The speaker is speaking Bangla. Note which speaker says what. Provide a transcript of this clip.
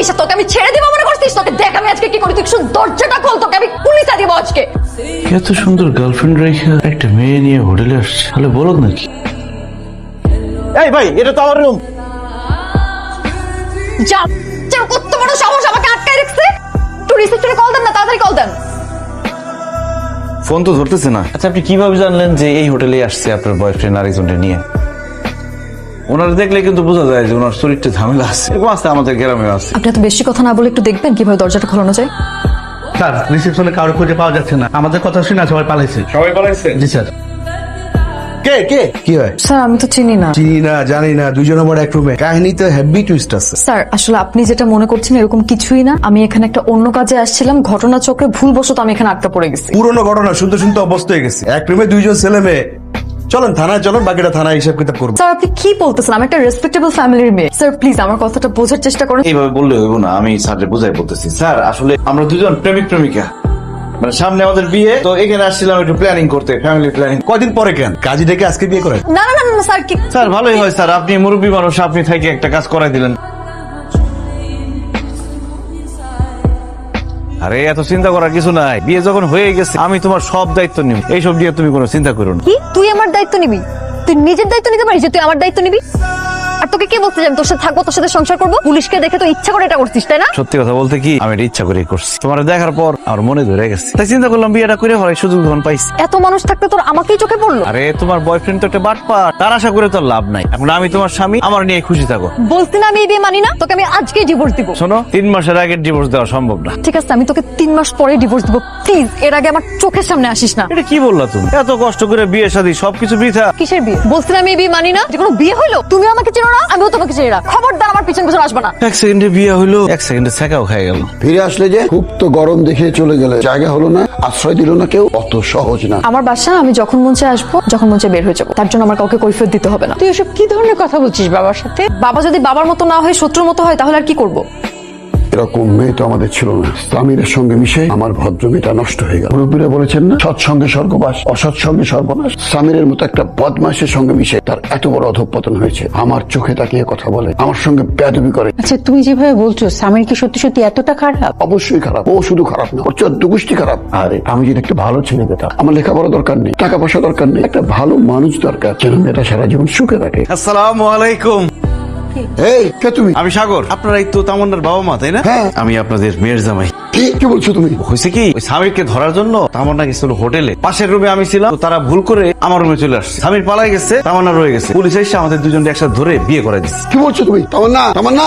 Speaker 1: করছিস? তোকে আমি ছেড়ে দিব মনে করছিস? তোকে দেখ আমি আজকে কি করি, তুই শুধু দরজাটা খোল, তোকে আমি পুলিশে দিব আজকে।
Speaker 2: এত সুন্দর গার্লফ্রেন্ড রেখে একটা মেয়ে নিয়ে হোটেলে আসছে, তাহলে বলো নাকি?
Speaker 3: এই ভাই, এটা তো আমার রুম।
Speaker 1: যা, কত বড় সাহস আমাকে আটকায় রাখছে। তুই রিসেপশনে কল দেন না, তাড়াতাড়ি কল দেন।
Speaker 2: ফোন তো ধরতেছে না। আচ্ছা, আপনি কিভাবে জানলেন যে এই হোটেলে আসছে আপনার বয়ফ্রেন্ড আরেকজনকে নিয়ে? ওনার দেখলে কিন্তু বোঝা যায় যে ওনার শরীরটা ঝামেলা আছে। এরকম আছে, আমাদের গ্রামে আছে।
Speaker 1: আপনি এত বেশি কথা না বলে একটু দেখবেন কিভাবে দরজাটা খোলানো যায়।
Speaker 4: স্যার, রিসেপশনে কারো খুঁজে পাওয়া যাচ্ছে না। আমাদের কথা শুনে সবাই পালাইছে।
Speaker 2: সবাই পালাইছে?
Speaker 4: জি স্যার।
Speaker 3: কে কে?
Speaker 5: কি হয়?
Speaker 1: স্যার আমি তো চিনি না।
Speaker 5: চিনি না, জানি না, দুজন আমার এক রুমে। কাহিনীতে হেভি টুইস্ট আছে।
Speaker 1: স্যার আসলে আপনি যেটা মনে করছেন এরকম কিছুই না। আমি এখানে একটা অন্য কাজে আসছিলাম, ঘটনা চক্রে ভুলবশত আমি এখানে আটকা পড়ে গেছি।
Speaker 5: পুরোনো ঘটনা শুনতে শুনতে অবস্থ হয়ে গেছে। এক রুমে দুইজন ছেলে মেয়ে। চলেন থানায়, চলেন, বাকিটা থানায় হিসাব কিতাব করবো।
Speaker 1: স্যার আপনি কি বলতেছেন? আমি একটা রেসপেক্টেবল ফ্যামিলির মেয়ে। স্যার প্লিজ আমার কথাটা বোঝার চেষ্টা করেন।
Speaker 2: এইভাবে বললে হইব না। আমি স্যারকে বুঝাই বলতেছি। স্যার আসলে আমরা দুজন প্রেমিক প্রেমিকা, মানে সামনে আমাদের বিয়ে, তো এখানে আসছিলাম একটু প্ল্যানিং করতে, ফ্যামিলি প্ল্যানিং।
Speaker 5: কয়দিন পরে কেন? কাজী ডেকে আজকে বিয়ে করেন?
Speaker 1: না না না না স্যার, কি
Speaker 2: স্যার ভালোই হয় স্যার, আপনি মুরব্বী মানুষ, আপনি থেকে একটা কাজ করাই দিলেন। আরে এত চিন্তা করার কিছু নাই, বিয়ে যখন হয়ে গেছে আমি তোমার সব দায়িত্ব নিব, এইসব নিয়ে তুমি কোনো চিন্তা করো না।
Speaker 1: কি তুই আমার দায়িত্ব নিবি? তুই নিজের দায়িত্ব নিতে পারিস যে তুই আমার দায়িত্ব নিবি? আর তোকে কে বলতে যাবে তোর সাথে থাকবো, তোর সাথে সংসার করবো? পুলিশকে দেখে তো ইচ্ছা করে এটা করছিস, তাই না?
Speaker 2: সত্যি কথা বলতে কি, আমি এটা ইচ্ছা করে করছি। তোমার দেখার পর আমার মনে ধরে গেছে, তাই চিন্তা করলাম বিয়েটা করে হয়, সুযোগ যখন পাইছি।
Speaker 1: এত মানুষ থাকতে তোর আমাকেই চোখে পড়লো?
Speaker 2: আরে তোমার বয়ফ্রেন্ড তো একটা বাটপার, তার আশা করে তোর লাভ নাই। এখন আমি তোমার স্বামী, আমার নিয়ে খুশি থাকো।
Speaker 1: বলছি না আমি এই বিয়ে মানি না, তোকে আমি আজকেই ডিভোর্স দিব।
Speaker 2: শোনো, 3 মাসের আগে ডিভোর্স দেওয়া সম্ভব না।
Speaker 1: ঠিক আছে আমি তোকে 3 মাস পরে ডিভোর্স দিব, প্লিজ এর আগে আমার চোখের সামনে আসিস না।
Speaker 2: এটা কি বললা তুমি? এত কষ্ট করে বিয়ে শাদী সবকিছু বৃথা।
Speaker 1: কিসের বিয়ে? বলছি না আমি এই বিয়ে মানি না। যে কোনো বিয়ে হইলো তুমি আমাকে চেনো না, আমিও তোমাকে চিনি না। খবরদার আমার পিছন পিছন আসবে না।
Speaker 2: 1 সেকেন্ডে বিয়ে হইলো, 1 সেকেন্ডে ছেঁকাও খাই গেল।
Speaker 6: ফিরে আসলে যে খুব তো গরম দেখে চলে গেলে, জায়গা হলো না, আশ্রয় দিল না কেউ, অত সহজ না।
Speaker 1: আমার বাসা, আমি যখন মন চায় আসবো, যখন মন চায় বের হয়ে যাবো। তার জন্য আমার কাউকে কৈফিয়ত দিতে হবে না।
Speaker 7: তুই এসব কি ধরনের কথা বলছিস বাবার সাথে?
Speaker 1: বাবা যদি বাবার মতো না হয়, শত্রুর মতো হয়, তাহলে আর কি করব?
Speaker 6: এরকম মেয়ে তো আমাদের ছিল না। স্বামীর সঙ্গে মিশে আমার ভদ্র মেয়েটা নষ্ট হয়ে গেল। মুরব্বীরা বলেছেন না, সৎসঙ্গে স্বর্গবাস, অসৎ সঙ্গে সর্বনাশ। স্বামীর মতো একটা বদমাশের সঙ্গে মিশে তার এত বড় অধঃপতন হয়েছে। আমার চোখে তাকিয়ে কথা বলে, আমার সঙ্গে বেয়াদবি করে।
Speaker 7: আচ্ছা তুমি যেভাবে বলছো, স্বামীর কি সত্যি সত্যি এতটা খারাপ?
Speaker 6: অবশ্যই খারাপ। ও শুধু খারাপ না, ওর 14 গোষ্ঠী খারাপ। আরে আমি যদি একটা ভালো ছেলে পেতাম, আমার লেখাপড়া দরকার নেই, টাকা পয়সা দরকার নেই, একটা ভালো মানুষ দরকার, যেন মেয়েটা সারা জীবন সুখে থাকে।
Speaker 2: আসসালামু আলাইকুম।
Speaker 6: এই কে তুমি?
Speaker 2: আমি সাগর, আপনারাই তো তামান্নার বাবা মা, তাই না?
Speaker 6: হ্যাঁ।
Speaker 2: আমি আপনাদের মেয়ের জামাই।
Speaker 6: কি বলছো তুমি?
Speaker 2: হয়েছে কি, ওই স্বামীরকে ধরার জন্য তামান্না গেছিল হোটেলে। পাশের রুমে আমি ছিলাম, তো তারা ভুল করে আমার রুমে চলে আসছে। স্বামীর পালাই গেছে, তামান্না রয়ে গেছে। পুলিশ এসে আমাদের দুজনকে একসাথে ধরে বিয়ে করে দিচ্ছে।
Speaker 6: কি বলছো তুমি? তামান্না, তামান্না।